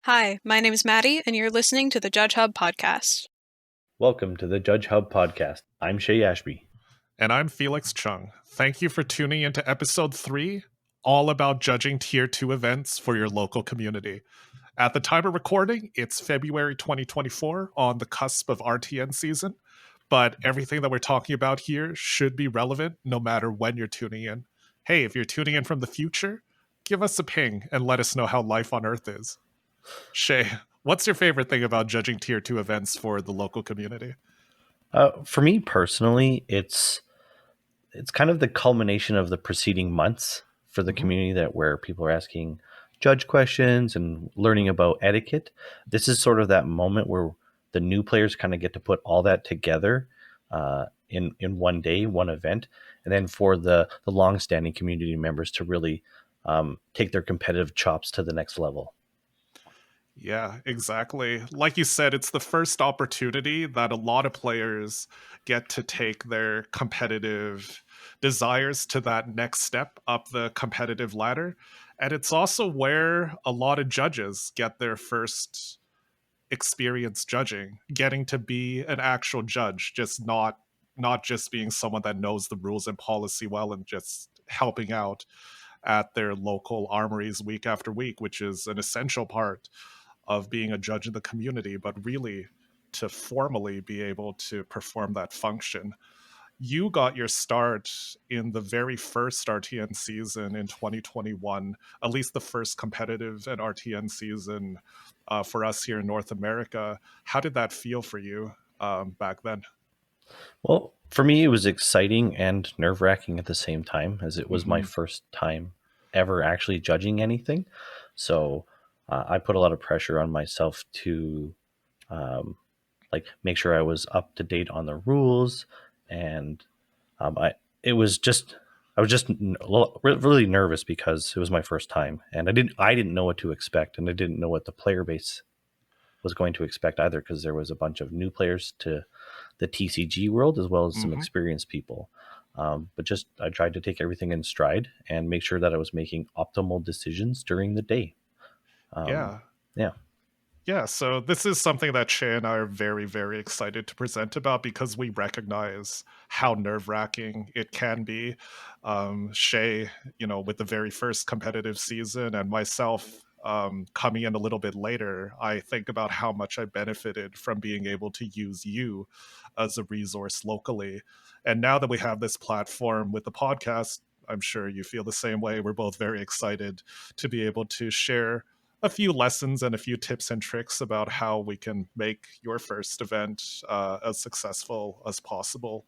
Hi, my name is Maddie, and you're listening to the JudgeHub podcast. Welcome to the JudgeHub podcast. I'm Shea Ashby. And I'm Felix Chung. Thank you for tuning into episode 3, all about judging Tier 2 events for your local community. At the time of recording, it's February 2024, on the cusp of RTN season, but everything that we're talking about here should be relevant no matter when you're tuning in. Hey, if you're tuning in from the future, give us a ping and let us know how life on Earth is. Shea, what's your favorite thing about judging Tier 2 events for the local community? For me personally, it's kind of the culmination of the preceding months for the community, that where people are asking judge questions and learning about etiquette. This is sort of that moment where the new players kind of get to put all that together in one day, one event, and then for the long-standing community members to really take their competitive chops to the next level. Yeah, exactly. Like you said, it's the first opportunity that a lot of players get to take their competitive desires to that next step up the competitive ladder. And it's also where a lot of judges get their first experience judging, getting to be an actual judge, just not just being someone that knows the rules and policy well and just helping out at their local armories week after week, which is an essential part of being a judge in the community, but really to formally be able to perform that function. You got your start in the very first RTN season in 2021, at least the first competitive and RTN season for us here in North America. How did that feel for you back then? Well, for me, it was exciting and nerve-wracking at the same time, as it was my first time ever actually judging anything. So I put a lot of pressure on myself to make sure I was up to date on the rules, and I was just really nervous because it was my first time, and I didn't know what to expect, and I didn't know what the player base was going to expect either, because there was a bunch of new players to the TCG world as well as some experienced people. But just I tried to take everything in stride and make sure that I was making optimal decisions during the day. Yeah. Yeah. Yeah, so this is something that Shea and I are very, very excited to present about because we recognize how nerve-wracking it can be. Shea, with the very first competitive season, and myself coming in a little bit later, I think about how much I benefited from being able to use you as a resource locally. And now that we have this platform with the podcast, I'm sure you feel the same way. We're both very excited to be able to share a few lessons and a few tips and tricks about how we can make your first event as successful as possible.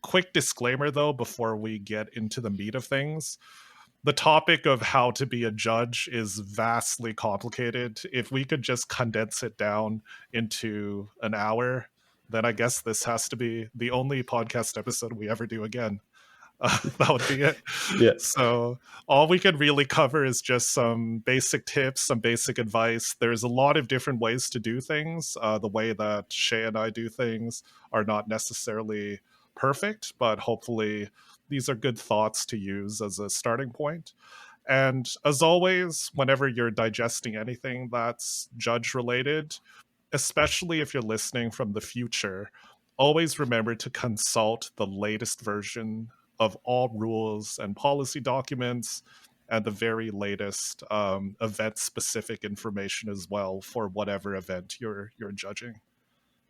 Quick disclaimer, though, before we get into the meat of things. The topic of how to be a judge is vastly complicated. If we could just condense it down into an hour, then I guess this has to be the only podcast episode we ever do again. That would be it. Yeah. So all we can really cover is just some basic tips, some basic advice. There's a lot of different ways to do things. The way that Shea and I do things are not necessarily perfect, but hopefully these are good thoughts to use as a starting point. And as always, whenever you're digesting anything that's judge related, especially if you're listening from the future, always remember to consult the latest version of all rules and policy documents and the very latest event-specific information as well for whatever event you're judging.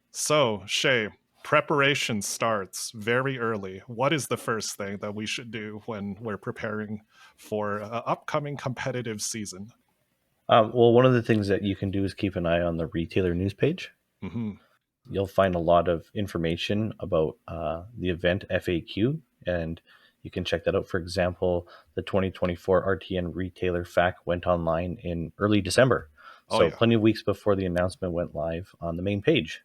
So, Shea, preparation starts very early. What is the first thing that we should do when we're preparing for an upcoming competitive season? Well, one of the things that you can do is keep an eye on the retailer news page. You'll find a lot of information about the event FAQ, and you can check that out. For example, the 2024 RTN retailer FAQ went online in early December. So plenty of weeks before the announcement went live on the main page.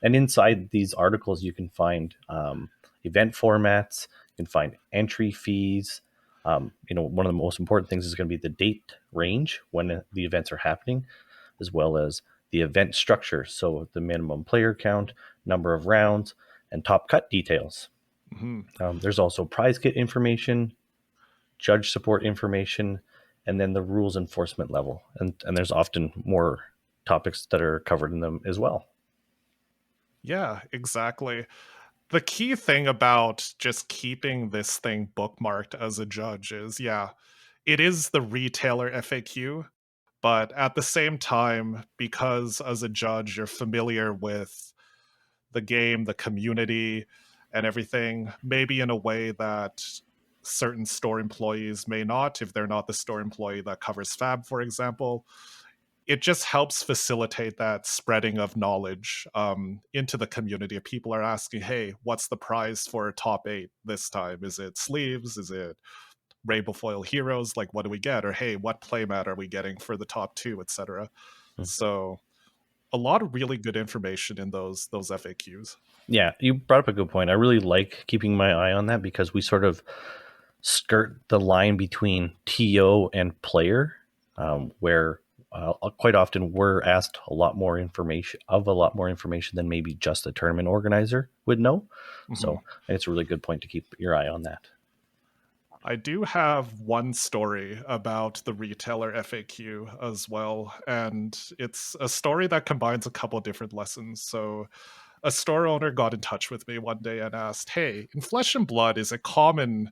And inside these articles, you can find event formats, you can find entry fees. One of the most important things is going to be the date range when the events are happening, as well as the event structure. So the minimum player count, number of rounds, and top cut details. There's also prize kit information, judge support information, and then the rules enforcement level. And there's often more topics that are covered in them as well. Yeah, exactly. The key thing about just keeping this thing bookmarked as a judge is, yeah, it is the retailer FAQ, but at the same time, because as a judge, you're familiar with the game, the community, and everything, maybe in a way that certain store employees may not, if they're not the store employee that covers Fab, for example. It just helps facilitate that spreading of knowledge into the community. If people are asking, hey, what's the prize for top 8 this time? Is it sleeves? Is it rainbow foil heroes? Like, what do we get? Or, hey, what playmat are we getting for the top 2, etc. So a lot of really good information in those FAQs. Yeah, you brought up a good point. I really like keeping my eye on that because we sort of skirt the line between TO and player, where quite often we're asked a lot more information than maybe just the tournament organizer would know. Mm-hmm. So it's a really good point to keep your eye on that. I do have one story about the retailer FAQ as well, and it's a story that combines a couple of different lessons. So a store owner got in touch with me one day and asked, hey, in Flesh and Blood, is it common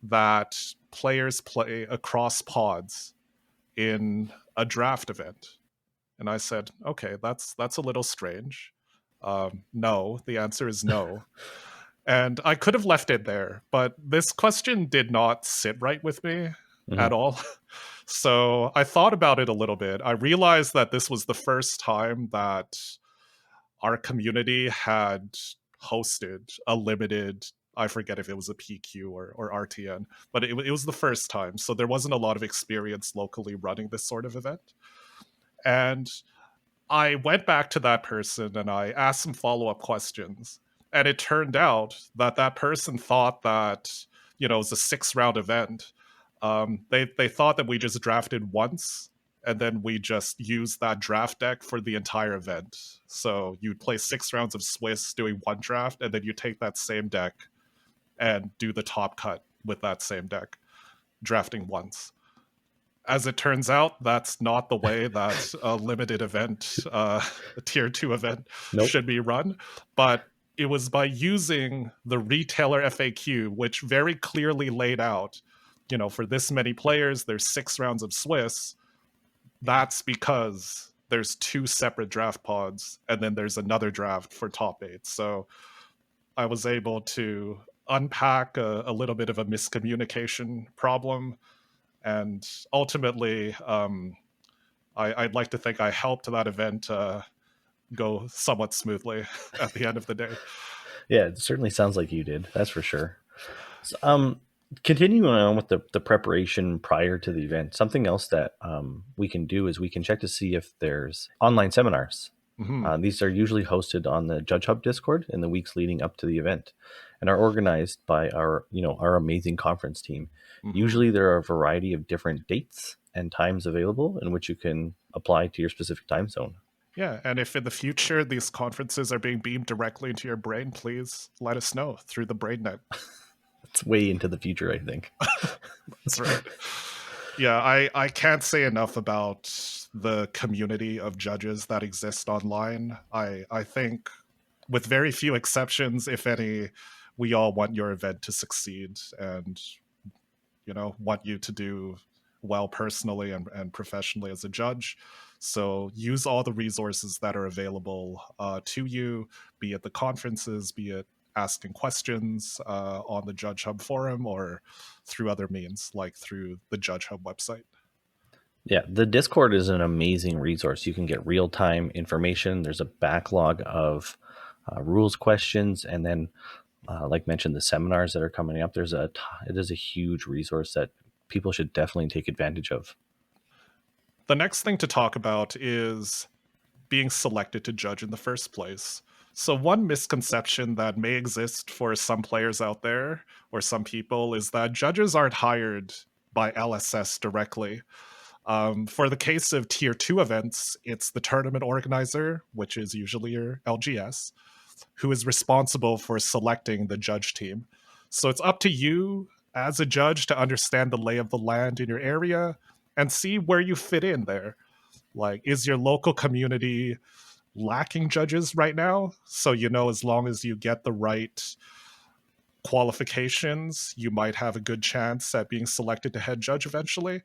that players play across pods in a draft event? And I said, okay, that's a little strange. No, the answer is no. And I could have left it there, but this question did not sit right with me at all. So I thought about it a little bit. I realized that this was the first time that our community had hosted a limited, I forget if it was a PQ or RTN, but it was the first time. So there wasn't a lot of experience locally running this sort of event. And I went back to that person and I asked some follow-up questions. And it turned out that that person thought that, it was a 6-round event. They thought that we just drafted once, and then we just used that draft deck for the entire event. So you'd play 6 rounds of Swiss doing one draft, and then you take that same deck and do the top cut with that same deck, drafting once. As it turns out, that's not the way that a limited event, a tier 2 event, should be run. But it was by using the retailer FAQ, which very clearly laid out, for this many players, there's 6 rounds of Swiss. That's because there's 2 separate draft pods, and then there's another draft for top 8. So I was able to unpack a little bit of a miscommunication problem. And ultimately, I'd like to think I helped that event go somewhat smoothly at the end of the day. Yeah, it certainly sounds like you did. That's for sure. So, continuing on with the preparation prior to the event, something else that we can do is we can check to see if there's online seminars. These are usually hosted on the JudgeHub Discord in the weeks leading up to the event and are organized by our amazing conference team. Usually there are a variety of different dates and times available in which you can apply to your specific time zone. Yeah, and if in the future these conferences are being beamed directly into your brain, please let us know through the BrainNet. It's way into the future, I think. That's right. Yeah, I can't say enough about the community of judges that exist online. I think, with very few exceptions, if any, we all want your event to succeed and, want you to do well personally and professionally as a judge. So use all the resources that are available to you, be it the conferences, be it asking questions on the JudgeHub forum or through other means, like through the JudgeHub website. Yeah, the Discord is an amazing resource. You can get real-time information. There's a backlog of rules questions, and then, like mentioned, the seminars that are coming up. It is a huge resource that people should definitely take advantage of. The next thing to talk about is being selected to judge in the first place. So one misconception that may exist for some players out there or some people is that judges aren't hired by LSS directly. For the case of tier 2 events, it's the tournament organizer, which is usually your LGS, who is responsible for selecting the judge team. So it's up to you as a judge to understand the lay of the land in your area and see where you fit in there. Like, is your local community lacking judges right now? So, as long as you get the right qualifications, you might have a good chance at being selected to head judge eventually.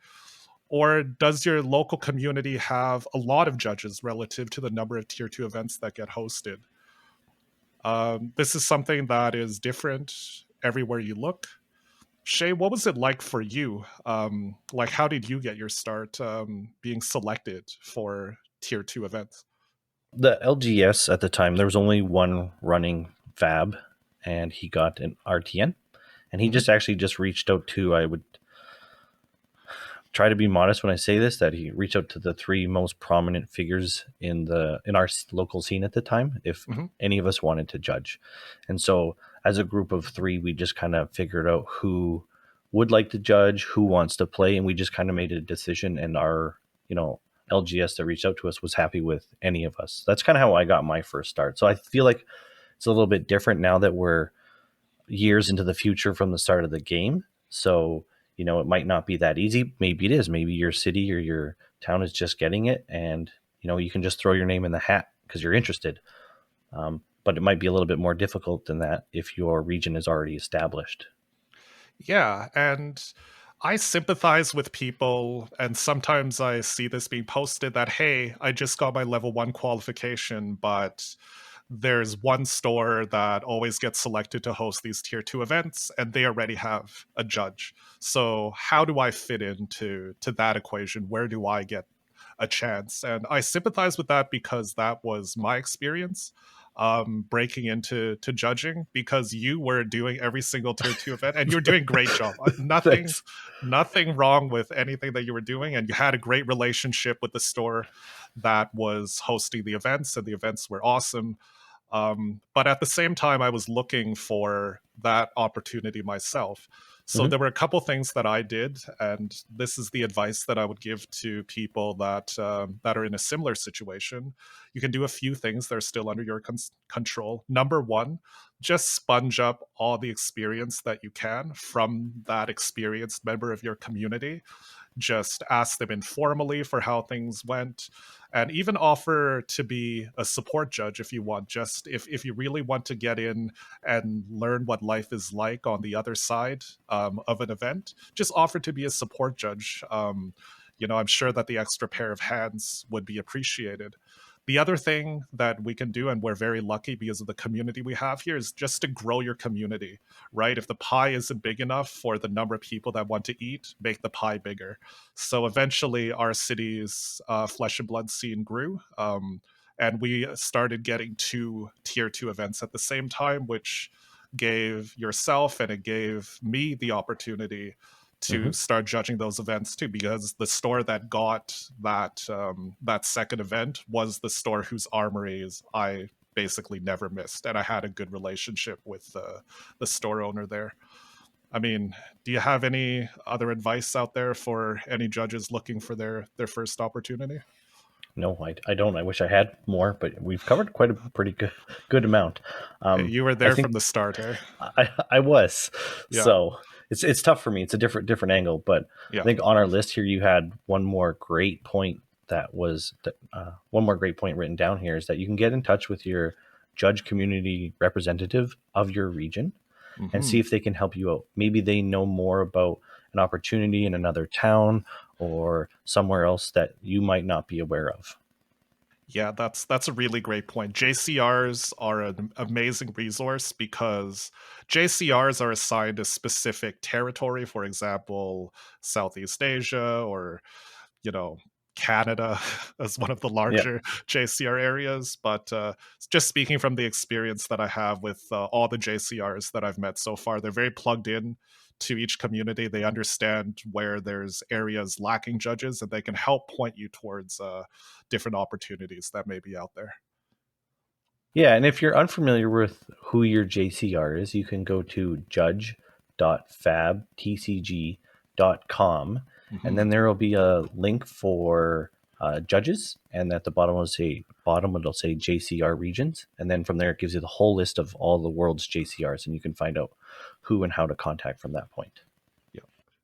Or does your local community have a lot of judges relative to the number of tier 2 events that get hosted? This is something that is different everywhere you look. Shea, what was it like for you? Like, how did you get your start being selected for tier 2 events? The LGS at the time, there was only one running Fab, and he got an RTN. And he just reached out to, I would try to be modest when I say this, that he reached out to the 3 most prominent figures in our local scene at the time, if any of us wanted to judge. And so as a group of 3, we just kind of figured out who would like to judge, who wants to play, and we just kind of made a decision, and our, LGS that reached out to us was happy with any of us. That's kind of how I got my first start. So I feel like it's a little bit different now that we're years into the future from the start of the game. So, it might not be that easy. Maybe it is. Maybe your city or your town is just getting it, and, you can just throw your name in the hat because you're interested. But it might be a little bit more difficult than that if your region is already established. Yeah, and I sympathize with people, and sometimes I see this being posted that, hey, I just got my level 1 qualification, but there's one store that always gets selected to host these tier 2 events, and they already have a judge. So how do I fit into that equation? Where do I get a chance? And I sympathize with that because that was my experience breaking into judging, because you were doing every single tier 2 event and you were doing a great job. Nothing wrong with anything that you were doing, and you had a great relationship with the store that was hosting the events, and the events were awesome. But at the same time, I was looking for that opportunity myself. So there were a couple things that I did, and this is the advice that I would give to people that are in a similar situation. You can do a few things that are still under your control. Number one, just sponge up all the experience that you can from that experienced member of your community. Just ask them informally for how things went, and even offer to be a support judge if you want. Just if you really want to get in and learn what life is like on the other side of an event, just offer to be a support judge. I'm sure that the extra pair of hands would be appreciated. The other thing that we can do, and we're very lucky because of the community we have here, is just to grow your community, right? If the pie isn't big enough for the number of people that want to eat, make the pie bigger. So eventually our city's flesh and blood scene grew. And we started getting 2 tier 2 events at the same time, which gave yourself and it gave me the opportunity to start judging those events too, because the store that got that second event was the store whose armories I basically never missed, and I had a good relationship with the store owner there. I mean, do you have any other advice out there for any judges looking for their first opportunity? No, I don't. I wish I had more, but we've covered quite a pretty good amount. Hey, you were there from the start, eh? I was. Yeah. So it's tough for me. It's a different angle, but I think on our list here, you had one more great point written down here, is that you can get in touch with your judge community representative of your region and see if they can help you out. Maybe they know more about an opportunity in another town or somewhere else that you might not be aware of. Yeah, that's a really great point. JCRs are an amazing resource because JCRs are assigned a specific territory, for example, Southeast Asia, or, Canada as one of the larger JCR areas. But just speaking from the experience that I have with all the JCRs that I've met so far, they're very plugged in to each community. They understand where there's areas lacking judges, and they can help point you towards different opportunities that may be out there. Yeah, and if you're unfamiliar with who your JCR is, you can go to judge.fabtcg.com, and then there will be a link for judges, and at the bottom it'll say JCR regions, and then from there it gives you the whole list of all the world's JCRs, and you can find out who and how to contact from that point. Yeah.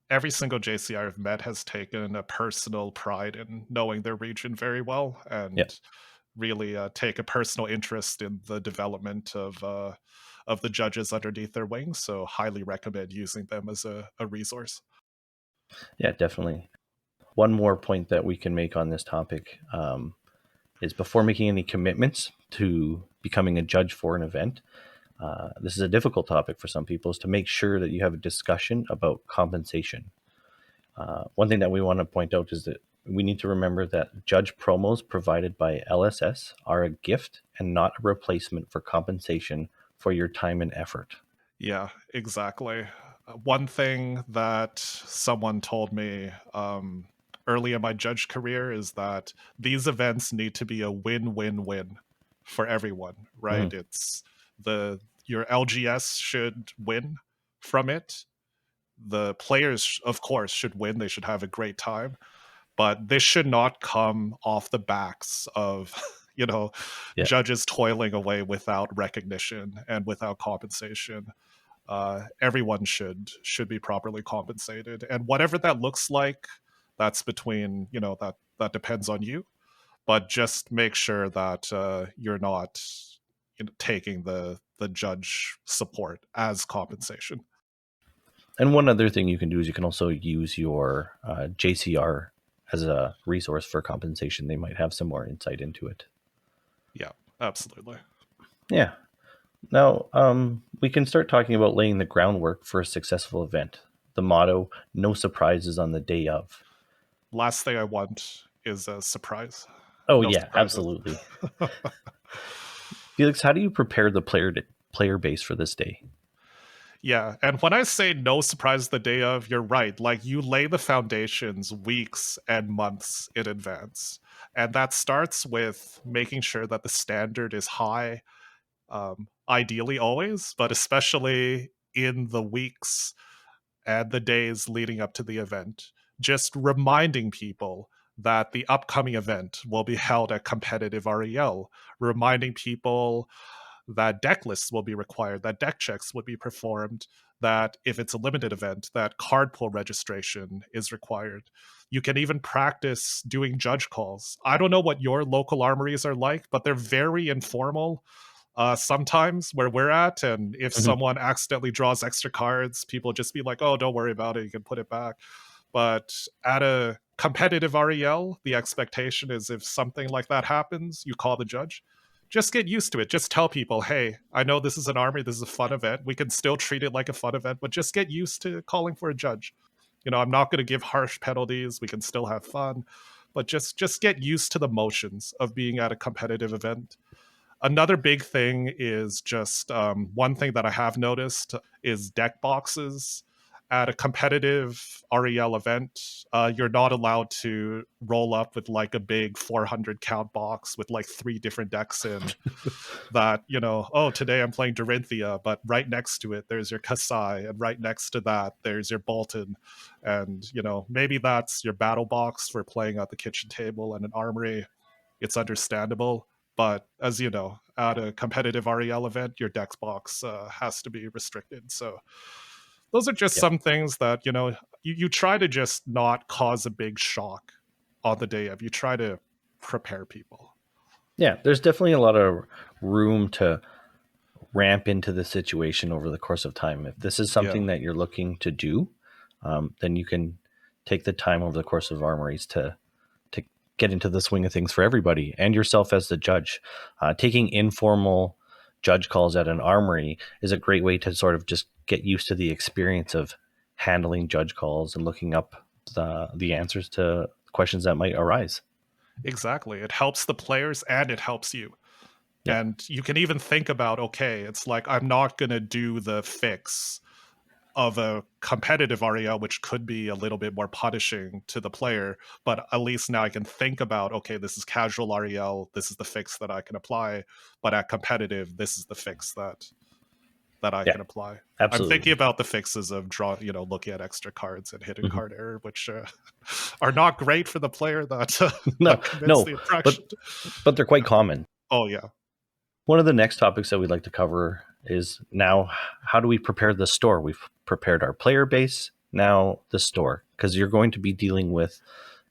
every single JCR I've met has taken a personal pride in knowing their region very well, and really take a personal interest in the development of the judges underneath their wings. So highly recommend using them as a resource. Yeah, definitely. One more point that we can make on this topic is before making any commitments to becoming a judge for an event, this is a difficult topic for some people, is to make sure that you have a discussion about compensation. One thing that we want to point out is that we need to remember that judge promos provided by LSS are a gift and not a replacement for compensation for your time and effort. Yeah, exactly. One thing that someone told me early in my judge career is that these events need to be a win-win-win for everyone, right? It's your LGS should win from it. The players, of course, should win. They should have a great time, but this should not come off the backs of judges toiling away without recognition and without compensation. Everyone should be properly compensated, and whatever that looks like, that's between that depends on you. But just make sure that you're not taking the judge support as compensation. And one other thing you can do is you can also use your JCR as a resource for compensation. They might have some more insight into it. Yeah, absolutely. Yeah. Now, we can start talking about laying the groundwork for a successful event. The motto, no surprises on the day of. Last thing I want is a surprise. Oh, no, yeah, absolutely. Felix, how do you prepare the player base for this day? Yeah, and when I say no surprise the day of, you're right. Like, you lay the foundations weeks and months in advance. And that starts with making sure that the standard is high, ideally always, but especially in the weeks and the days leading up to the event. Just reminding people that the upcoming event will be held at competitive REL, reminding people that deck lists will be required, that deck checks would be performed, that if it's a limited event, that card pool registration is required. You can even practice doing judge calls. I don't know what your local armories are like, but they're very informal. Sometimes where we're at, and if someone accidentally draws extra cards, people just be like, oh, don't worry about it, you can put it back. But at a competitive REL, the expectation is if something like that happens, you call the judge. Just get used to it. Just tell people, hey, I know this is an armory, this is a fun event. We can still treat it like a fun event, but just get used to calling for a judge. I'm not going to give harsh penalties. We can still have fun, but just get used to the motions of being at a competitive event. Another big thing is just one thing that I have noticed is deck boxes. At a competitive REL event, you're not allowed to roll up with like a big 400 count box with like 3 different decks in that, oh, today I'm playing Dorinthia, but right next to it, there's your Kasai, and right next to that, there's your Bolton. And, maybe that's your battle box for playing at the kitchen table and an armory. It's understandable. But as you know, at a competitive REL event, your dex box has to be restricted. So those are just some things that, you try to just not cause a big shock on the day of. You try to prepare people. Yeah, there's definitely a lot of room to ramp into the situation over the course of time. If this is something that you're looking to do, then you can take the time over the course of armories to get into the swing of things for everybody and yourself as the judge. Taking informal judge calls at an armory is a great way to sort of just get used to the experience of handling judge calls and looking up the answers to questions that might arise. Exactly. It helps the players and it helps you. Yeah. And you can even think about, okay, it's like, I'm not going to do the fix of a competitive REL, which could be a little bit more punishing to the player, but at least now I can think about, okay, this is casual REL, this is the fix that I can apply, but at competitive, this is the fix that I can apply. Absolutely. I'm thinking about the fixes of looking at extra cards and hidden card error, which are not great for the player that commits the infraction. But they're quite common. Oh yeah. One of the next topics that we'd like to cover is now, how do we prepare the store? We've prepared our player base. Now the store, because you're going to be dealing with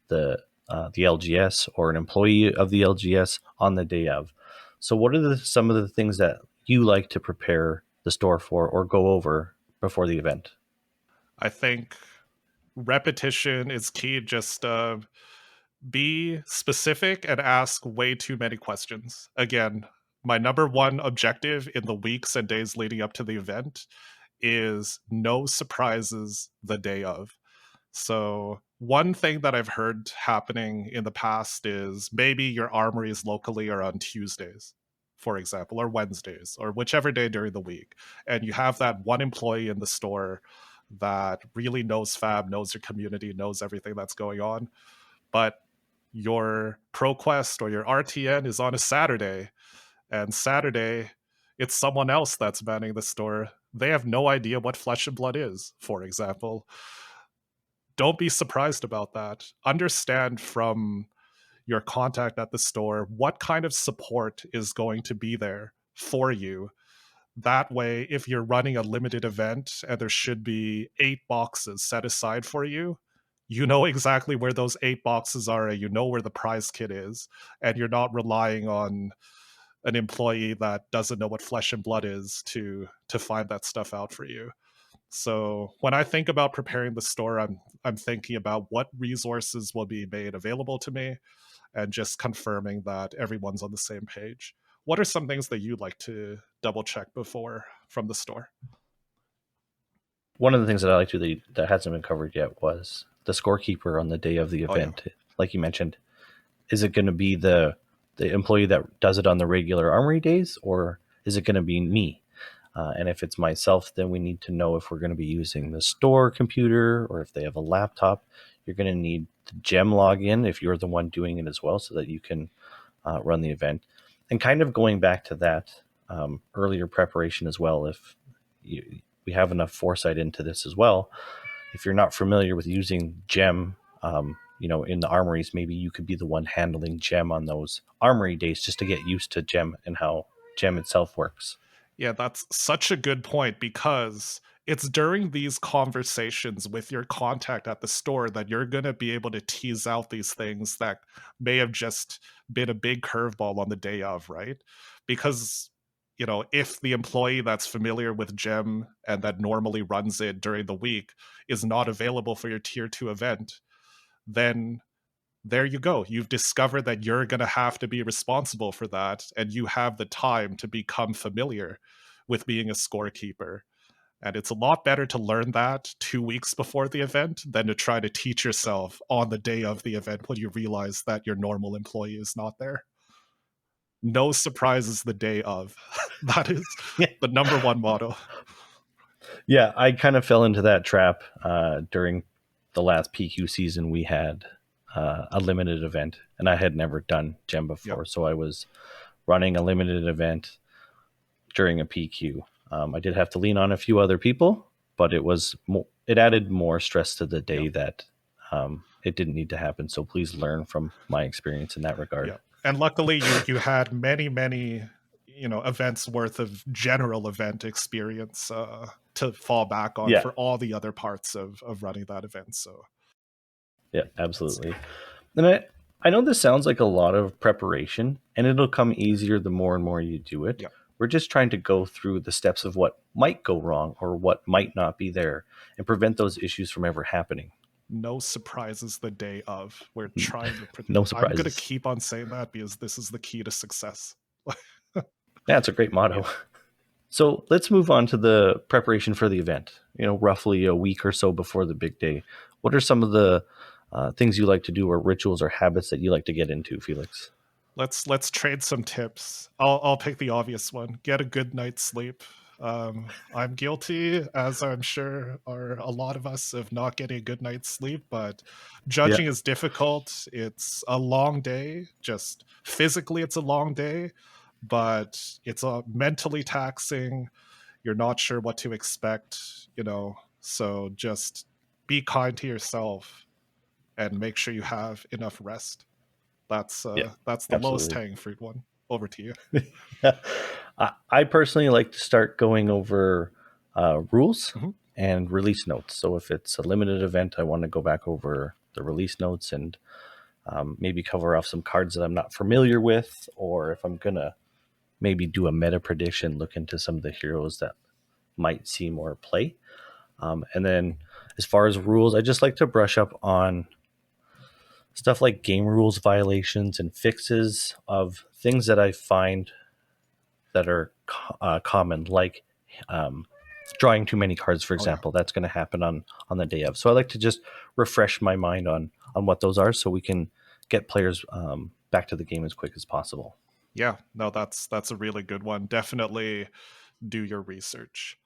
the LGS or an employee of the LGS on the day of. So what are some of the things that you like to prepare the store for or go over before the event? I think repetition is key. Just be specific and ask way too many questions. Again, my number one objective in the weeks and days leading up to the event is no surprises the day of. So, one thing that I've heard happening in the past is maybe your armories locally are on Tuesdays, for example, or Wednesdays, or whichever day during the week. And you have that one employee in the store that really knows Fab, knows your community, knows everything that's going on. But your ProQuest or your RTN is on a Saturday, and Saturday, it's someone else that's manning the store. They have no idea what Flesh and Blood is, for example. Don't be surprised about that. Understand from your contact at the store what kind of support is going to be there for you. That way, if you're running a limited event and there should be 8 boxes set aside for you, you know exactly where those 8 boxes are, and you know where the prize kit is, and you're not relying on an employee that doesn't know what Flesh and Blood is to find that stuff out for you. So when I think about preparing the store, I'm thinking about what resources will be made available to me and just confirming that everyone's on the same page. What are some things that you'd like to double check before from the store? One of the things that I like to do that hasn't been covered yet was the scorekeeper on the day of the event. Oh, yeah. Like you mentioned, is it going to be the employee that does it on the regular armory days, or is it going to be me? And if it's myself, then we need to know if we're going to be using the store computer or if they have a laptop. You're going to need the gem login if you're the one doing it as well, so that you can run the event. And kind of going back to that earlier preparation as well, if we have enough foresight into this as well, if you're not familiar with using gem, in the armories, maybe you could be the one handling gem on those armory days just to get used to gem and how gem itself works. Yeah, that's such a good point, because it's during these conversations with your contact at the store that you're going to be able to tease out these things that may have just been a big curveball on the day of, right? Because, if the employee that's familiar with GEM and that normally runs it during the week is not available for your tier 2 event, then there you go. You've discovered that you're going to have to be responsible for that, and you have the time to become familiar with being a scorekeeper. And it's a lot better to learn that 2 weeks before the event than to try to teach yourself on the day of the event when you realize that your normal employee is not there. No surprises the day of. That is the number one motto. Yeah, I kind of fell into that trap during the last PQ season. We had a limited event, and I had never done gem before. Yep. So I was running a limited event during a PQ. I did have to lean on a few other people, but it added more stress to the day that it didn't need to happen. So please learn from my experience in that regard. Yep. And luckily you had many events worth of general event experience to fall back on for all the other parts of running that event. So yeah, absolutely. And I know this sounds like a lot of preparation, and it'll come easier the more and more you do it. Yeah. We're just trying to go through the steps of what might go wrong or what might not be there and prevent those issues from ever happening. No surprises the day of. We're trying to no surprises. I'm going to keep on saying that because this is the key to success. Yeah, it's a great motto. Yeah. So let's move on to the preparation for the event. Roughly a week or so before the big day. What are some of the things you like to do, or rituals or habits that you like to get into, Felix? Let's trade some tips. I'll pick the obvious one. Get a good night's sleep. I'm guilty, as I'm sure are a lot of us, of not getting a good night's sleep, but judging is difficult. It's a long day. Just physically, it's a long day, but it's mentally taxing. You're not sure what to expect, so just be kind to yourself and make sure you have enough rest. That's the absolutely. Lowest hanging fruit one. Over to you. I personally like to start going over rules and release notes. So if it's a limited event, I want to go back over the release notes and maybe cover off some cards that I'm not familiar with, or if I'm going to maybe do a meta prediction, look into some of the heroes that might see more play. And then as far as rules, I just like to brush up on stuff like game rules violations and fixes of things that I find that are common, like drawing too many cards, for example. That's going to happen on the day of. So I like to just refresh my mind on what those are, so we can get players back to the game as quick as possible. Yeah, no, that's a really good one. Definitely do your research.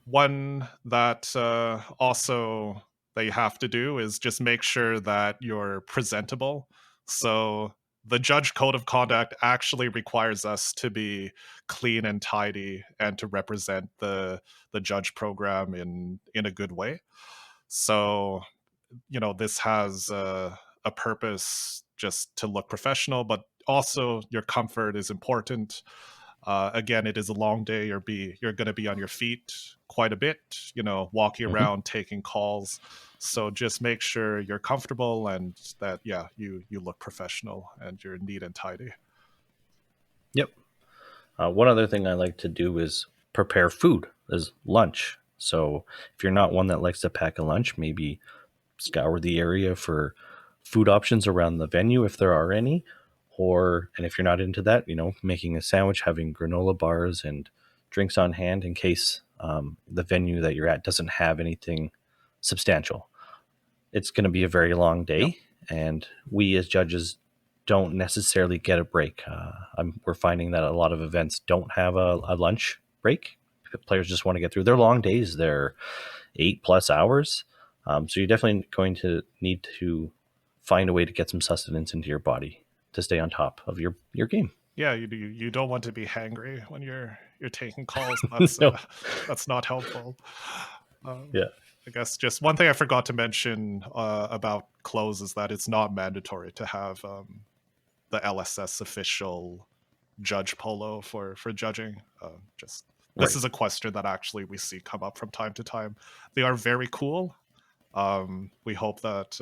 One that also that you have to do is just make sure that you're presentable. So the judge code of conduct actually requires us to be clean and tidy and to represent the judge program in a good way. So, this has a purpose just to look professional, but also your comfort is important. Again, it is a long day. You're going to be on your feet quite a bit, walking around, taking calls. So just make sure you're comfortable and that, you look professional and you're neat and tidy. Yep. One other thing I like to do is prepare food as lunch. So if you're not one that likes to pack a lunch, maybe scour the area for food options around the venue if there are any. And if you're not into that, making a sandwich, having granola bars and drinks on hand in case the venue that you're at doesn't have anything substantial. It's going to be a very long day, and we as judges don't necessarily get a break. We're finding that a lot of events don't have a lunch break. Players just want to get through their long days. They're 8+ hours. So you're definitely going to need to find a way to get some sustenance into your body to stay on top of your game. Yeah, you don't want to be hangry when you're taking calls. That's not helpful. Yeah. I guess just one thing I forgot to mention about clothes is that it's not mandatory to have the LSS official judge polo for judging. This is a question that actually we see come up from time to time. They are very cool. We hope that,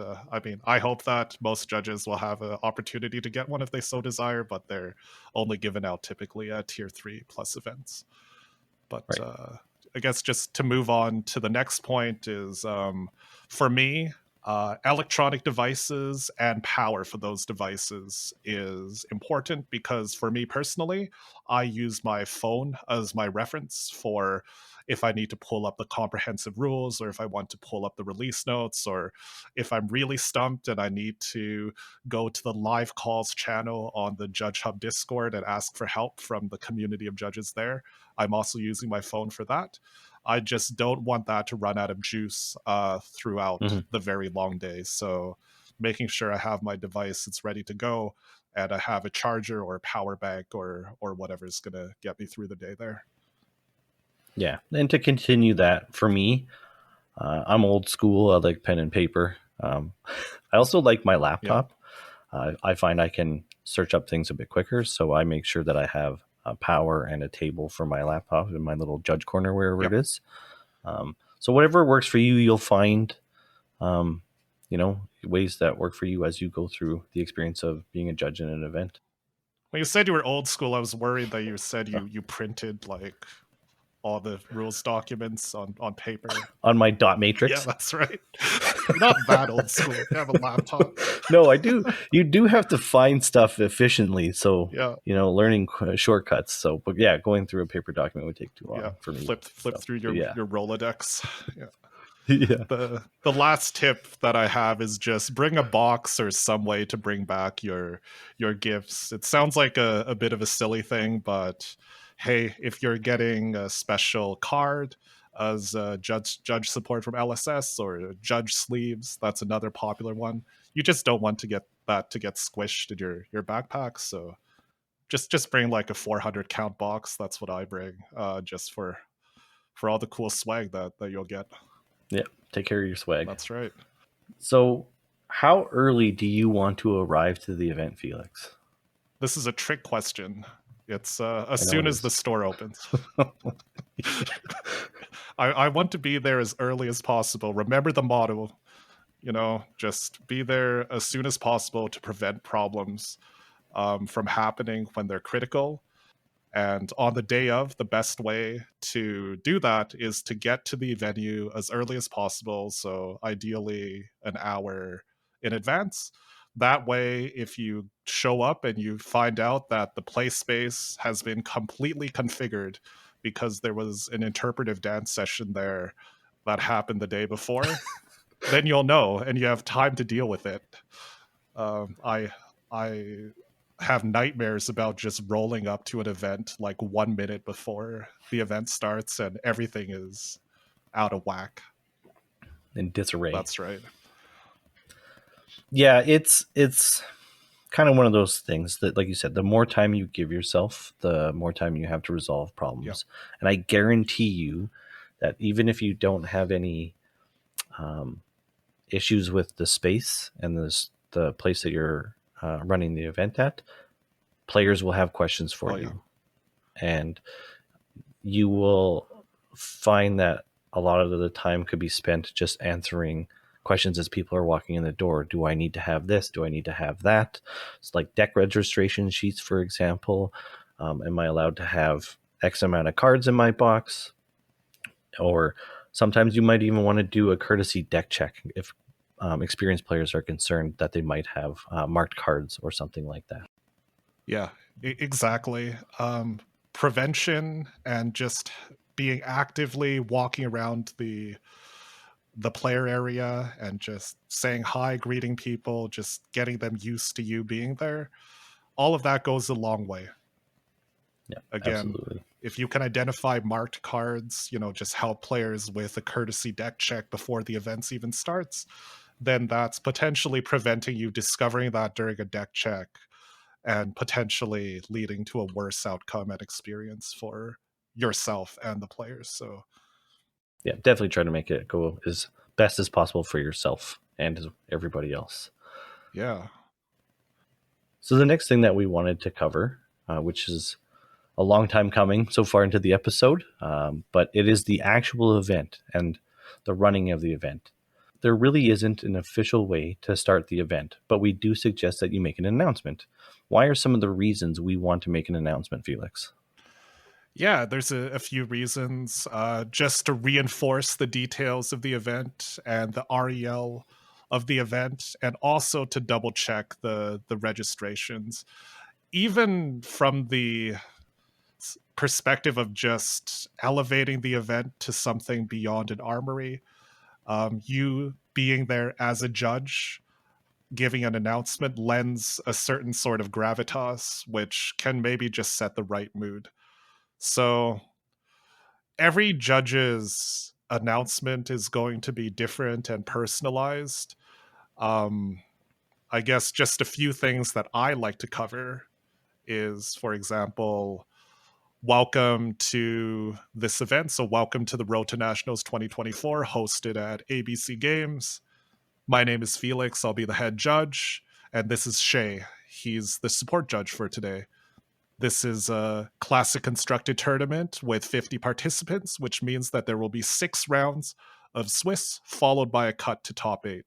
I hope that most judges will have an opportunity to get one if they so desire, but they're only given out typically at tier 3+ events. But I guess just to move on to the next point is, for me, electronic devices and power for those devices is important, because for me personally, I use my phone as my reference for if I need to pull up the comprehensive rules, or if I want to pull up the release notes, or if I'm really stumped and I need to go to the live calls channel on the JudgeHub Discord and ask for help from the community of judges there. I'm also using my phone for that. I just don't want that to run out of juice throughout the very long days. So making sure I have my device that's ready to go, and I have a charger or a power bank or whatever's going to get me through the day there. Yeah. And to continue that, for me, I'm old school. I like pen and paper. I also like my laptop. I find I can search up things a bit quicker. So I make sure that I have power and a table for my laptop in my little judge corner, wherever it is. So whatever works for you, you'll find, ways that work for you as you go through the experience of being a judge in an event. When you said you were old school, I was worried that you said you printed like all the rules documents on paper. On my dot matrix? Yeah, that's right. You're not that old school. You have a laptop. No, I do. You do have to find stuff efficiently. So, learning shortcuts. So, but yeah, going through a paper document would take too long for me. Flip through your Rolodex. Yeah. Yeah. The last tip that I have is just bring a box or some way to bring back your gifts. It sounds like a bit of a silly thing, but hey, if you're getting a special card as judge support from LSS or judge sleeves, that's another popular one. You just don't want to get that to get squished in your backpack. So just bring like a 400 count box. That's what I bring, just for all the cool swag that you'll get. Yeah, take care of your swag. That's right. So how early do you want to arrive to the event, Felix? This is a trick question. It's as soon as the store opens. I want to be there as early as possible. Remember the motto, just be there as soon as possible to prevent problems from happening when they're critical. And on the day of, the best way to do that is to get to the venue as early as possible. So ideally an hour in advance. That way, if you show up and you find out that the play space has been completely configured because there was an interpretive dance session there that happened the day before, then you'll know and you have time to deal with it. I have nightmares about just rolling up to an event like 1 minute before the event starts and everything is out of whack. In disarray. That's right. Yeah, it's kind of one of those things that, like you said, the more time you give yourself, the more time you have to resolve problems. Yep. And I guarantee you that even if you don't have any issues with the space and the place that you're running the event at, players will have questions for you. Yeah. And you will find that a lot of the time could be spent just answering questions as people are walking in the door. Do I need to have this? Do I need to have that? It's like deck registration sheets, for example. Am I allowed to have X amount of cards in my box? Or sometimes you might even want to do a courtesy deck check if experienced players are concerned that they might have marked cards or something like that. Yeah, exactly. Prevention and just being actively walking around the player area and just saying hi, greeting people, just getting them used to you being there. All of that goes a long way. Yeah, again, absolutely. If you can identify marked cards, just help players with a courtesy deck check before the events even starts, then that's potentially preventing you discovering that during a deck check and potentially leading to a worse outcome and experience for yourself and the players. So yeah, definitely try to make it go as best as possible for yourself and everybody else. Yeah. So the next thing that we wanted to cover, which is a long time coming so far into the episode, but it is the actual event and the running of the event. There really isn't an official way to start the event, but we do suggest that you make an announcement. Why are some of the reasons we want to make an announcement, Felix? Yeah, there's a few reasons. Just to reinforce the details of the event and the REL of the event, and also to double check the registrations. Even from the perspective of just elevating the event to something beyond an armory, you being there as a judge, giving an announcement lends a certain sort of gravitas, which can maybe just set the right mood. So every judge's announcement is going to be different and personalized. I guess just a few things that I like to cover is, for example, welcome to this event. So welcome to the Road to Nationals 2024 hosted at ABC Games. My name is Felix. I'll be the head judge. And this is Shea. He's the support judge for today. This is a classic constructed tournament with 50 participants, which means that there will be 6 rounds of Swiss, followed by a cut to top 8.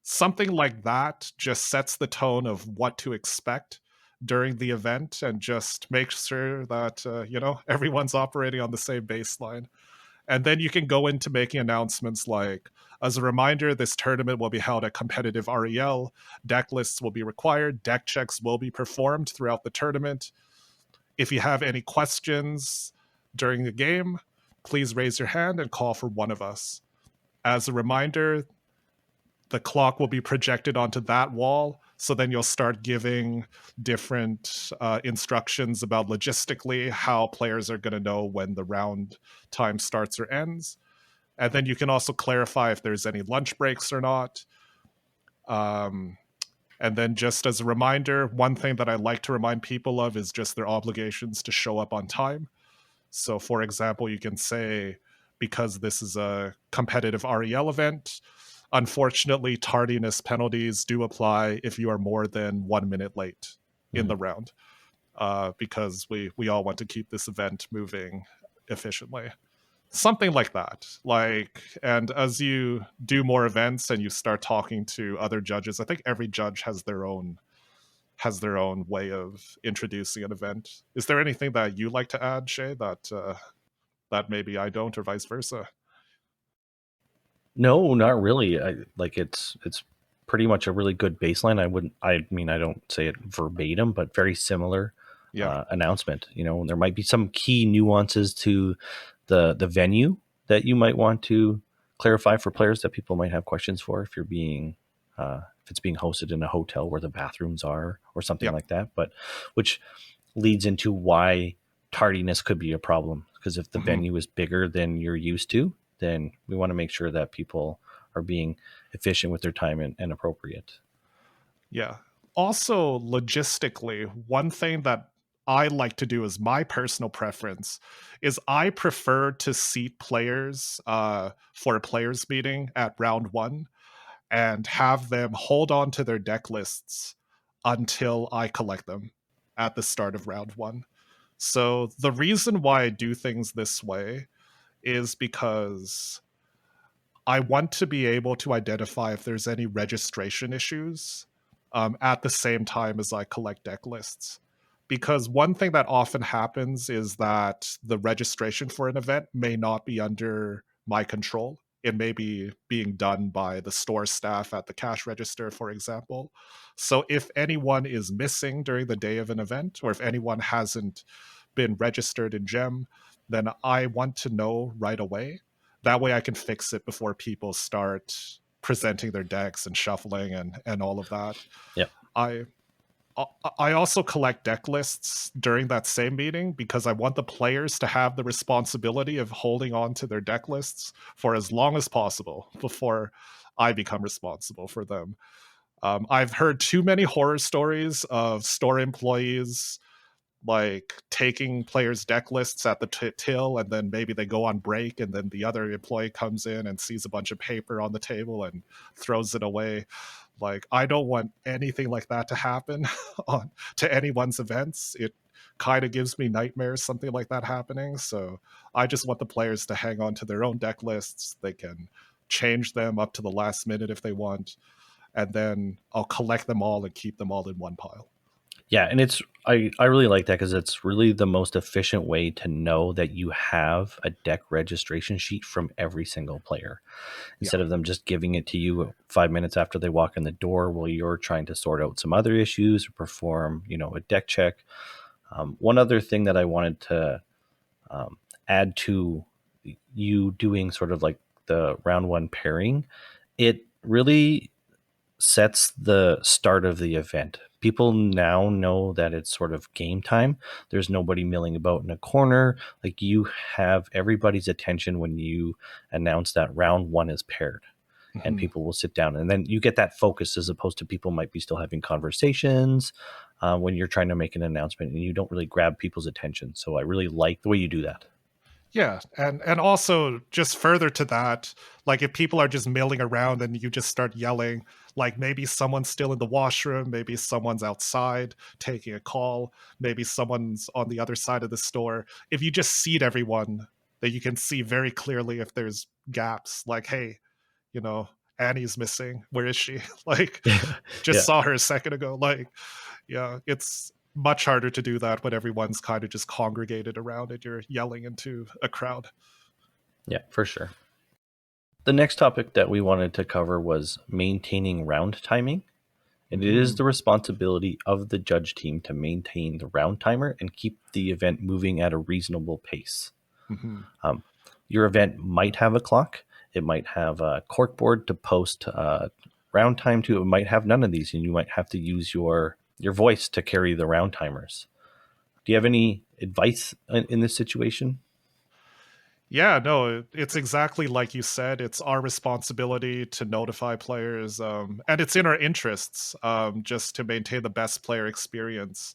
Something like that just sets the tone of what to expect during the event and just makes sure that, everyone's operating on the same baseline. And then you can go into making announcements like, as a reminder, this tournament will be held at competitive REL. Deck lists will be required. Deck checks will be performed throughout the tournament. If you have any questions during the game, please raise your hand and call for one of us. As a reminder, the clock will be projected onto that wall. So then you'll start giving different instructions about logistically how players are going to know when the round time starts or ends. And then you can also clarify if there's any lunch breaks or not. And then just as a reminder, one thing that I like to remind people of is just their obligations to show up on time. So for example, you can say, because this is a competitive REL event, unfortunately, tardiness penalties do apply if you are more than 1 minute late in the round, because we all want to keep this event moving efficiently. something like that. Like, and as you do more events and you start talking to other judges, I think every judge has their own way of introducing an event. Is there anything that you like to add, Shea, that maybe I don't, or vice versa? No, not really. It's pretty much a really good baseline. I mean, I don't say it verbatim, but very similar announcement. There might be some key nuances to the venue that you might want to clarify for players that people might have questions for if it's being hosted in a hotel where the bathrooms are or something like that. But which leads into why tardiness could be a problem, because if the venue is bigger than you're used to, then we want to make sure that people are being efficient with their time and appropriate. Yeah. Also, logistically, one thing that I like to do as my personal preference is I prefer to seat players for a players meeting at round one and have them hold on to their deck lists until I collect them at the start of round one. So the reason why I do things this way is because I want to be able to identify if there's any registration issues at the same time as I collect deck lists. Because one thing that often happens is that the registration for an event may not be under my control. It may be being done by the store staff at the cash register, for example. So if anyone is missing during the day of an event, or if anyone hasn't been registered in GEM, then I want to know right away. That way I can fix it before people start presenting their decks and shuffling and all of that. Yeah. I also collect deck lists during that same meeting because I want the players to have the responsibility of holding on to their deck lists for as long as possible before I become responsible for them. I've heard too many horror stories of store employees like taking players' deck lists at the till, and then maybe they go on break, and then the other employee comes in and sees a bunch of paper on the table and throws it away. Like, I don't want anything like that to happen to anyone's events. It kind of gives me nightmares, something like that happening. So I just want the players to hang on to their own deck lists. They can change them up to the last minute if they want, and then I'll collect them all and keep them all in one pile. Yeah, and I really like that because it's really the most efficient way to know that you have a deck registration sheet from every single player, instead of them just giving it to you 5 minutes after they walk in the door while you're trying to sort out some other issues or perform, a deck check. One other thing that I wanted to add to you doing sort of like the round one pairing, it really sets the start of the event. People now know that it's sort of game time. There's nobody milling about in a corner. Like, you have everybody's attention when you announce that round one is paired, and people will sit down, and then you get that focus, as opposed to people might be still having conversations when you're trying to make an announcement, and you don't really grab people's attention. So I really like the way you do that. Yeah, and also just further to that, like if people are just milling around and you just start yelling, like maybe someone's still in the washroom, maybe someone's outside taking a call, maybe someone's on the other side of the store. If you just seat everyone, that you can see very clearly if there's gaps, like, hey, Annie's missing. Where is she? Like, just saw her a second ago. Like, yeah, it's much harder to do that when everyone's kind of just congregated around and you're yelling into a crowd. Yeah, for sure. The next topic that we wanted to cover was maintaining round timing. And it is the responsibility of the judge team to maintain the round timer and keep the event moving at a reasonable pace. Your event might have a clock. It might have a corkboard to post round time to. It might have none of these, and you might have to use your voice to carry the round timers. Do you have any advice in this situation? Yeah, no, it's exactly like you said. It's our responsibility to notify players, and it's in our interests just to maintain the best player experience,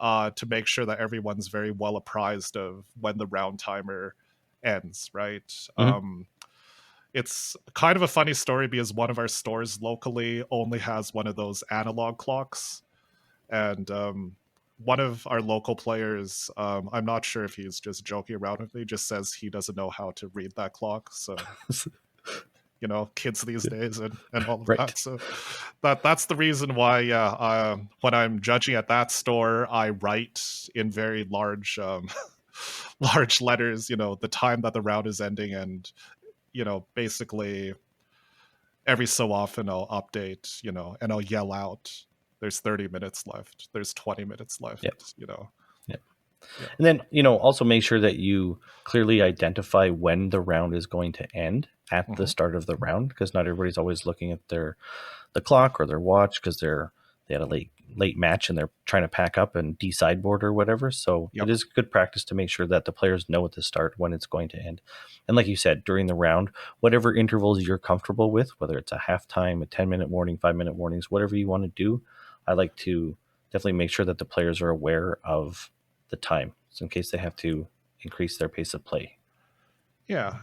to make sure that everyone's very well apprised of when the round timer ends, right? It's kind of a funny story because one of our stores locally only has one of those analog clocks. And one of our local players, I'm not sure if he's just joking around with me, just says he doesn't know how to read that clock. So, kids these days and all of Right. that. So that's the reason why, when I'm judging at that store, I write in very large, large letters, the time that the round is ending. And, basically every so often I'll update, and I'll yell out, there's 30 minutes left. There's 20 minutes left, Yep. Yep. And then, also make sure that you clearly identify when the round is going to end at the start of the round, because not everybody's always looking at the clock or their watch because they had a late match and they're trying to pack up and de-sideboard or whatever. So It is good practice to make sure that the players know at the start when it's going to end. And like you said, during the round, whatever intervals you're comfortable with, whether it's a halftime, a 10-minute warning, 5-minute warnings, whatever you want to do, I like to definitely make sure that the players are aware of the time, so in case they have to increase their pace of play. Yeah.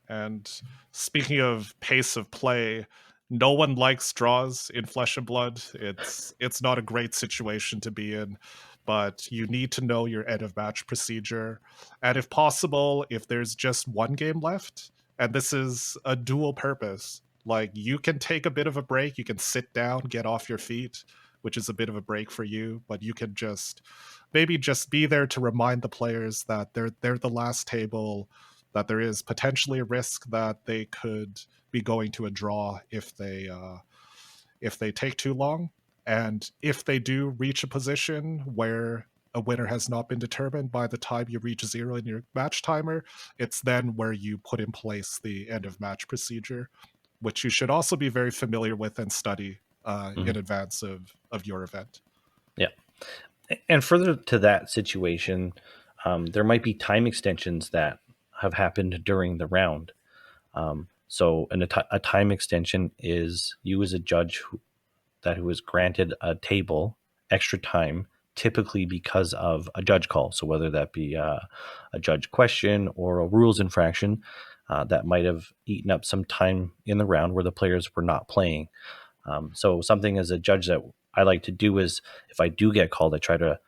And speaking of pace of play, no one likes draws in Flesh and Blood. It's not a great situation to be in, but you need to know your end of match procedure. And if possible, if there's just one game left, and this is a dual purpose, like you can take a bit of a break, you can sit down, get off your feet, which is a bit of a break for you, but you can maybe just be there to remind the players that they're the last table, that there is potentially a risk that they could be going to a draw if they take too long. And if they do reach a position where a winner has not been determined by the time you reach 0 in your match timer, it's then where you put in place the end of match procedure, which you should also be very familiar with and study in advance of your event. Yeah. And further to that situation, there might be time extensions that have happened during the round. So a time extension is you as a judge who is granted a table extra time, typically because of a judge call. So whether that be a judge question or a rules infraction that might have eaten up some time in the round where the players were not playing. So something as a judge that I like to do is, if I do get called, I try to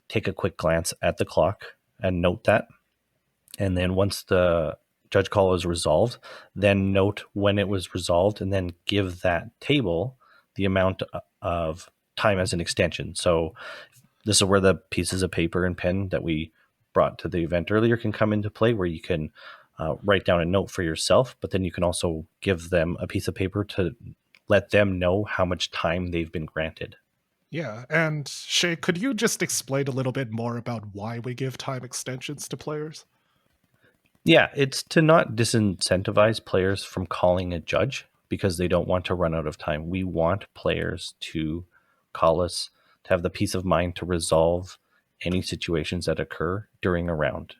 take a quick glance at the clock and note that. And then once the judge call is resolved, then note when it was resolved and then give that table the amount of time as an extension. So this is where the pieces of paper and pen that we brought to the event earlier can come into play, where you can write down a note for yourself, but then you can also give them a piece of paper to let them know how much time they've been granted. Yeah, and Shea, could you just explain a little bit more about why we give time extensions to players? Yeah, it's to not disincentivize players from calling a judge because they don't want to run out of time. We want players to call us, to have the peace of mind to resolve any situations that occur during a round.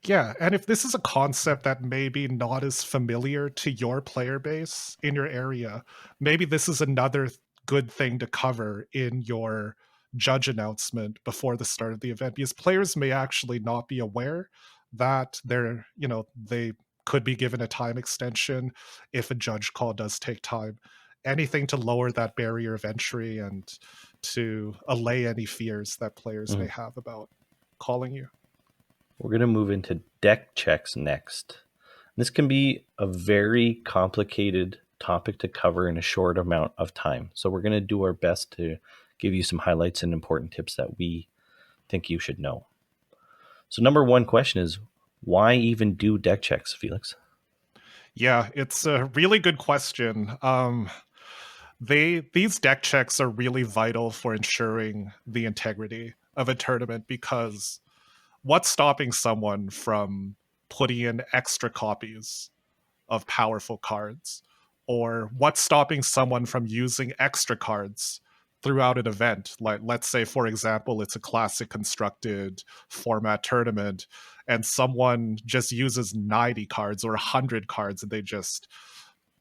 Yeah, and if this is a concept that maybe not as familiar to your player base in your area, maybe this is another good thing to cover in your judge announcement before the start of the event, because players may actually not be aware that they could be given a time extension if a judge call does take time. Anything to lower that barrier of entry and to allay any fears that players may have about calling you. We're going to move into deck checks next. This can be a very complicated topic to cover in a short amount of time. So we're going to do our best to give you some highlights and important tips that we think you should know. So number one question is, why even do deck checks, Felix? Yeah, it's a really good question. These deck checks are really vital for ensuring the integrity of a tournament, because what's stopping someone from putting in extra copies of powerful cards? Or what's stopping someone from using extra cards throughout an event? Like, let's say, for example, it's a classic constructed format tournament and someone just uses 90 cards or 100 cards, and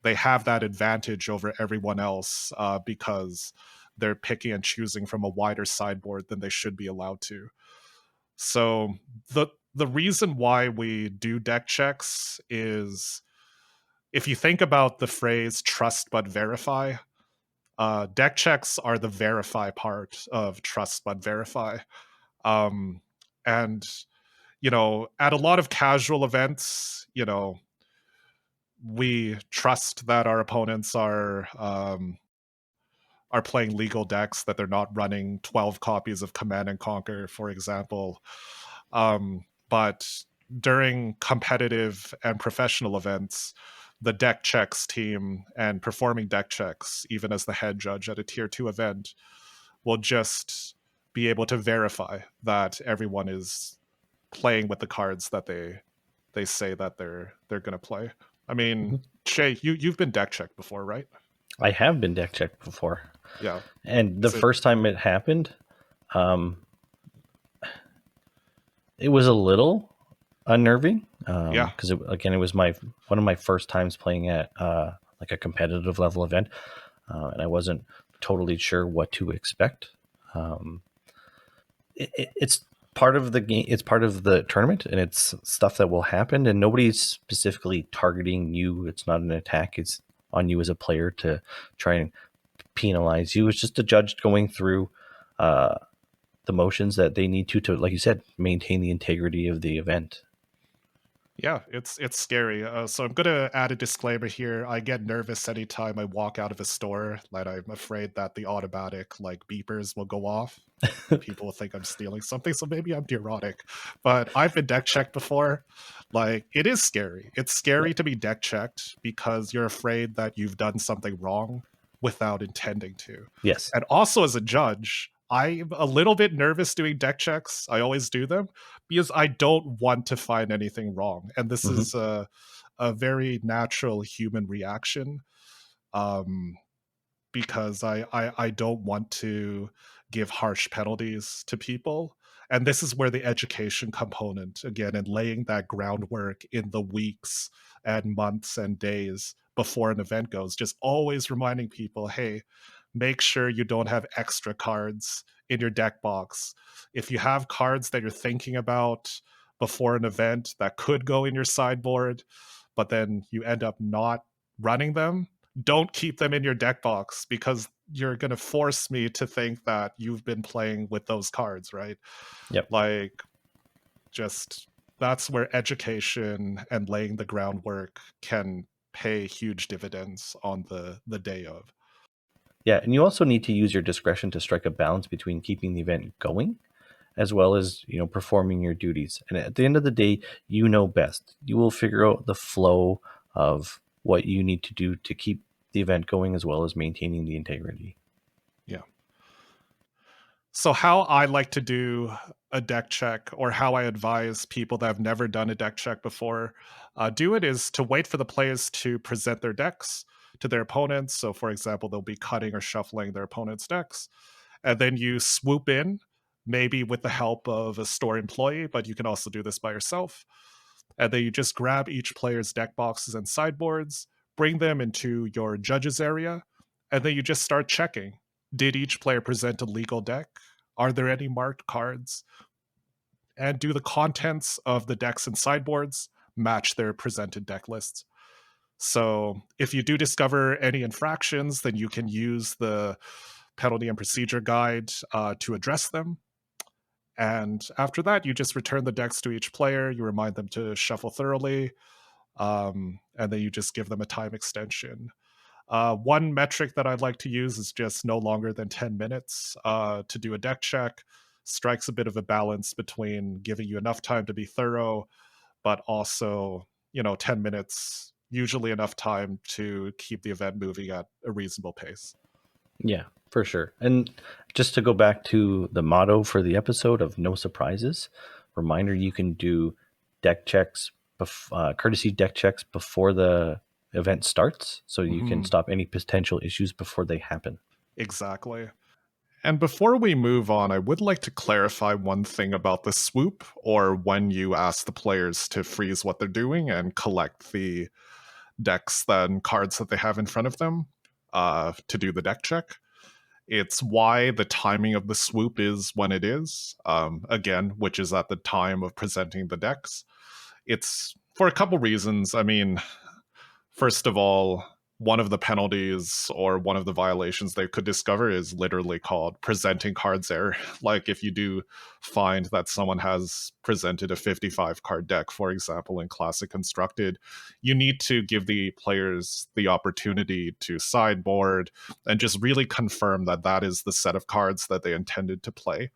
they have that advantage over everyone else because they're picking and choosing from a wider sideboard than they should be allowed to. So the reason why we do deck checks is, if you think about the phrase trust but verify, Deck checks are the verify part of trust but verify. And, at a lot of casual events, we trust that our opponents are playing legal decks, that they're not running 12 copies of Command and Conquer, for example. But during competitive and professional events, the deck checks team and performing deck checks, even as the head judge at a tier 2 event, will just be able to verify that everyone is playing with the cards that they say that they're going to play. I mean, Shea, you've been deck checked before, right? I have been deck checked before. Yeah. And the first time it happened, it was a little unnerving. Because it was one of my first times playing at like a competitive level event, and I wasn't totally sure what to expect. It's part of the game. It's part of the tournament, and it's stuff that will happen. And nobody's specifically targeting you. It's not an attack. It's on you as a player to try and penalize you. It's just a judge going through the motions that they need to, like you said, maintain the integrity of the event. Yeah, it's scary. So I'm going to add a disclaimer here. I get nervous anytime I walk out of a store. Like, I'm afraid that the automatic beepers will go off. People will think I'm stealing something, so maybe I'm neurotic. But I've been deck checked before. It is scary. It's scary to be deck checked because you're afraid that you've done something wrong without intending to. Yes. And also as a judge, I'm a little bit nervous doing deck checks. I always do them because I don't want to find anything wrong. And this is a very natural human reaction, because I don't want to give harsh penalties to people. And this is where the education component, again, and laying that groundwork in the weeks and months and days before an event goes, just always reminding people, hey, make sure you don't have extra cards in your deck box. If you have cards that you're thinking about before an event that could go in your sideboard, but then you end up not running them, don't keep them in your deck box, because you're going to force me to think that you've been playing with those cards, right? Yep. That's where education and laying the groundwork can pay huge dividends on the day of. Yeah, and you also need to use your discretion to strike a balance between keeping the event going as well as, performing your duties. And at the end of the day, you know best. You will figure out the flow of what you need to do to keep the event going as well as maintaining the integrity. Yeah. So how I like to do a deck check, or how I advise people that have never done a deck check before do it, is to wait for the players to present their decks to their opponents. So for example, they'll be cutting or shuffling their opponent's decks, and then you swoop in, maybe with the help of a store employee, but you can also do this by yourself. And then you just grab each player's deck boxes and sideboards, bring them into your judges area, and then you just start checking. Did each player present a legal deck? Are there any marked cards? And do the contents of the decks and sideboards match their presented deck lists? So if you do discover any infractions, then you can use the penalty and procedure guide to address them. And after that, you just return the decks to each player. You remind them to shuffle thoroughly, and then you just give them a time extension. One metric that I'd like to use is just no longer than 10 minutes to do a deck check. Strikes a bit of a balance between giving you enough time to be thorough, but also, 10 minutes, usually enough time to keep the event moving at a reasonable pace. Yeah, for sure. And just to go back to the motto for the episode of no surprises, reminder, you can do deck checks, courtesy deck checks before the event starts, so you can stop any potential issues before they happen. Exactly. And before we move on, I would like to clarify one thing about the swoop, or when you ask the players to freeze what they're doing and collect the decks and cards that they have in front of them to do the deck check. It's why the timing of the swoop is when it is, again, which is at the time of presenting the decks. It's for a couple reasons. I mean, first of all, one of the penalties or one of the violations they could discover is literally called presenting cards error. Like if you do find that someone has presented a 55 card deck, for example, in Classic Constructed, you need to give the players the opportunity to sideboard and just really confirm that that is the set of cards that they intended to play.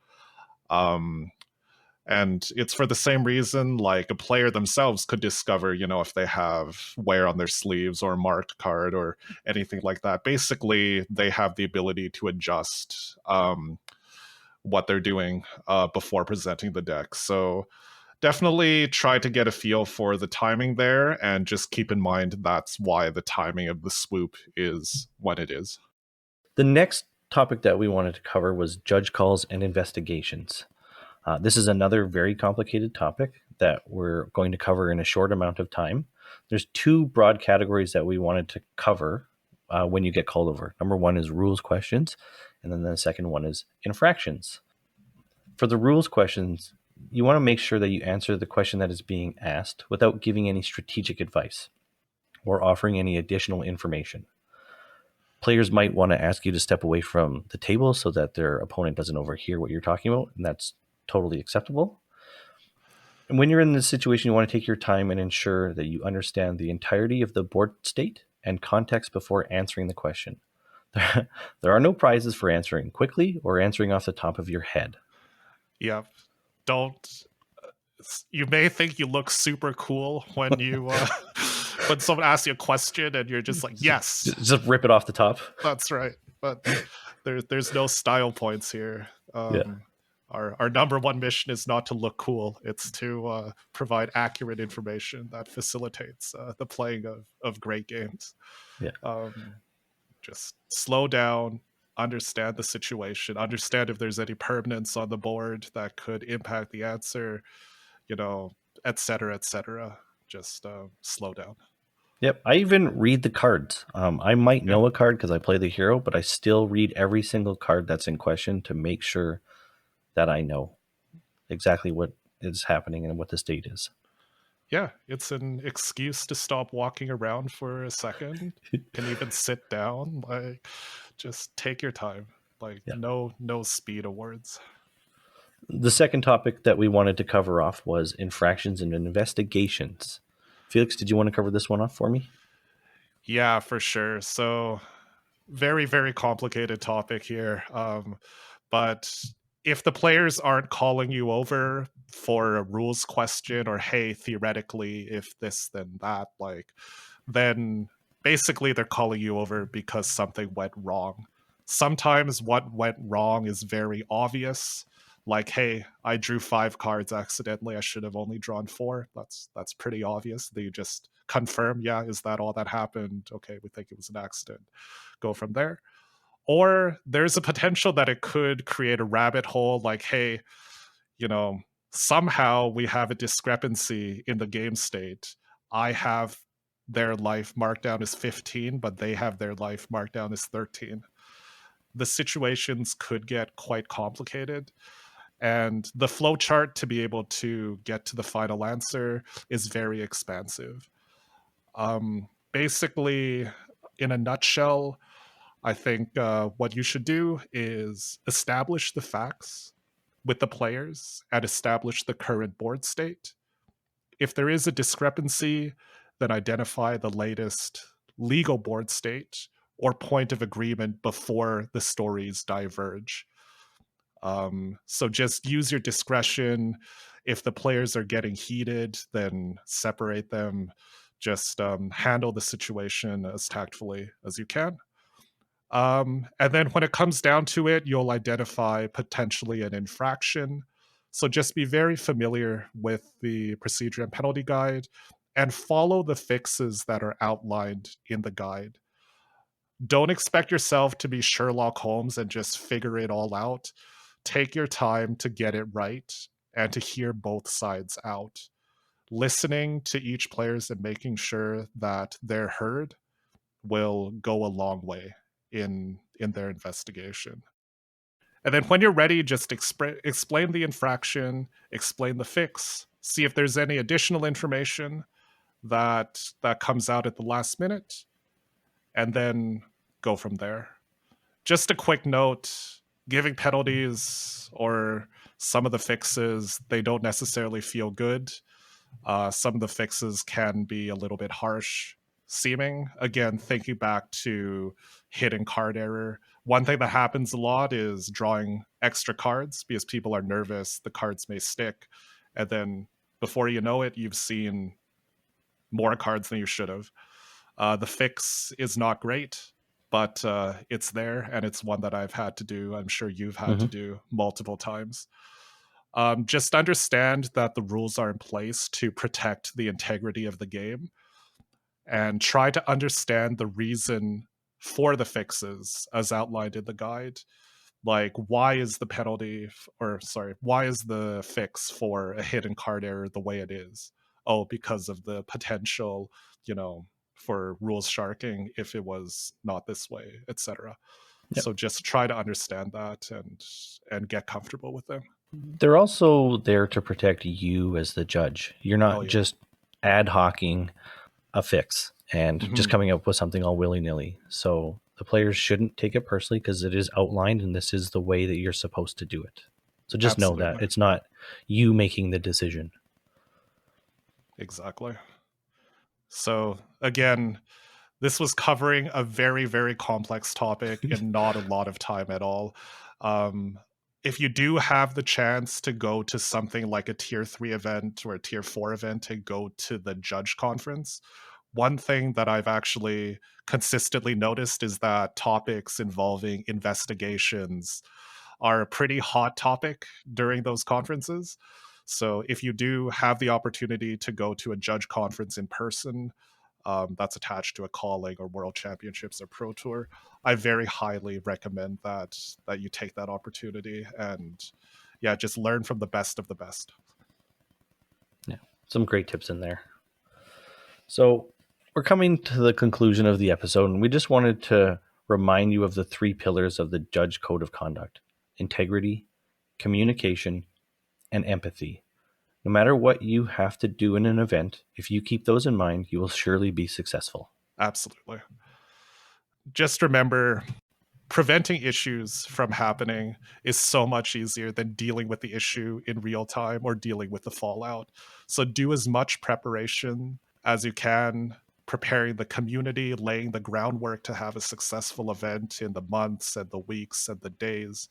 And it's for the same reason, like a player themselves could discover, if they have wear on their sleeves or a marked card or anything like that. Basically, they have the ability to adjust what they're doing before presenting the deck. So definitely try to get a feel for the timing there, and just keep in mind that's why the timing of the swoop is when it is. The next topic that we wanted to cover was judge calls and investigations. This is another very complicated topic that we're going to cover in a short amount of time. There's two broad categories that we wanted to cover when you get called over. Number one is rules questions, and then the second one is infractions. For the rules questions, you want to make sure that you answer the question that is being asked without giving any strategic advice or offering any additional information. Players might want to ask you to step away from the table so that their opponent doesn't overhear what you're talking about, and that's totally acceptable. And when you're in this situation, you want to take your time and ensure that you understand the entirety of the board state and context before answering the question. There are no prizes for answering quickly or answering off the top of your head. Yeah. You may think you look super cool when you when someone asks you a question and you're just like, yes. Just rip it off the top. That's right. But there's no style points here. Our number one mission is not to look cool. It's to provide accurate information that facilitates the playing of great games. Yeah. Just slow down, understand the situation, understand if there's any permanence on the board that could impact the answer, et cetera, et cetera. Just slow down. Yep. I even read the cards. I might know a card because I play the hero, but I still read every single card that's in question to make sure that I know exactly what is happening and what the state is. Yeah, it's an excuse to stop walking around for a second. Can even sit down. Like, just take your time. Like, no speed awards. The second topic that we wanted to cover off was infractions and investigations. Felix, did you want to cover this one off for me? Yeah, for sure. So, very, very complicated topic here. But if the players aren't calling you over for a rules question or, hey, theoretically, if this, then that, then basically they're calling you over because something went wrong. Sometimes what went wrong is very obvious. Like, hey, I drew 5 cards accidentally. I should have only drawn 4. That's pretty obvious. They just confirm, yeah, is that all that happened? Okay, we think it was an accident. Go from there. Or there's a potential that it could create a rabbit hole, like, hey, somehow we have a discrepancy in the game state. I have their life marked down as 15, but they have their life marked down as 13. The situations could get quite complicated. And the flow chart to be able to get to the final answer is very expansive. Basically, in a nutshell, I think what you should do is establish the facts with the players and establish the current board state. If there is a discrepancy, then identify the latest legal board state or point of agreement before the stories diverge. So just use your discretion. If the players are getting heated, then separate them. Just handle the situation as tactfully as you can. And then when it comes down to it, you'll identify potentially an infraction. So just be very familiar with the procedure and penalty guide and follow the fixes that are outlined in the guide. Don't expect yourself to be Sherlock Holmes and just figure it all out. Take your time to get it right and to hear both sides out. Listening to each players and making sure that they're heard will go a long way in their investigation. And then when you're ready, just explain the infraction, explain the fix, see if there's any additional information that comes out at the last minute, and then go from there. Just a quick note, giving penalties or some of the fixes, they don't necessarily feel good. Some of the fixes can be a little bit harsh seeming. Again, thinking back to hidden card error, one thing that happens a lot is drawing extra cards because people are nervous, the cards may stick, and then before you know it, you've seen more cards than you should have. The fix is not great, but it's there, and it's one that I've had to do. I'm sure you've had to do multiple times. Just understand that the rules are in place to protect the integrity of the game, and try to understand the reason for the fixes as outlined in the guide. Like, why is the why is the fix for a hidden card error the way it is? Oh, because of the potential, for rules sharking if it was not this way, etc. Yep. So just try to understand that and get comfortable with them. They're also there to protect you as the judge. You're not just ad hocing a fix and just coming up with something all willy-nilly. So the players shouldn't take it personally because it is outlined and this is the way that you're supposed to do it. So just know that it's not you making the decision. Exactly. So again, this was covering a very, very complex topic in not a lot of time at all. If you do have the chance to go to something like a tier 3 event or a tier 4 event and go to the judge conference, one thing that I've actually consistently noticed is that topics involving investigations are a pretty hot topic during those conferences. So if you do have the opportunity to go to a judge conference in person, that's attached to a calling or world championships or pro tour, I very highly recommend that you take that opportunity and just learn from the best of the best. Yeah, some great tips in there. So we're coming to the conclusion of the episode, and we just wanted to remind you of the 3 pillars of the judge code of conduct: integrity, communication, and empathy. No matter what you have to do in an event, if you keep those in mind, you will surely be successful. Absolutely. Just remember, preventing issues from happening is so much easier than dealing with the issue in real time or dealing with the fallout. So do as much preparation as you can, preparing the community, laying the groundwork to have a successful event in the months and the weeks and the days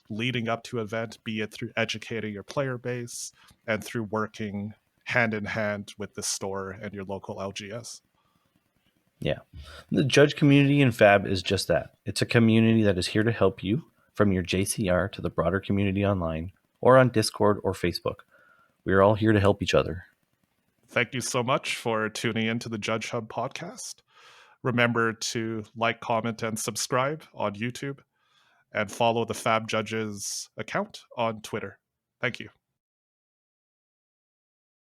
leading up to event, be it through educating your player base and through working hand in hand with the store and your local LGS. Yeah. The judge community in Fab is just that. It's a community that is here to help you, from your JCR to the broader community online or on Discord or Facebook. We are all here to help each other. Thank you so much for tuning into the JudgeHub podcast. Remember to like, comment, and subscribe on YouTube, and follow the Fab Judges account on Twitter. Thank you.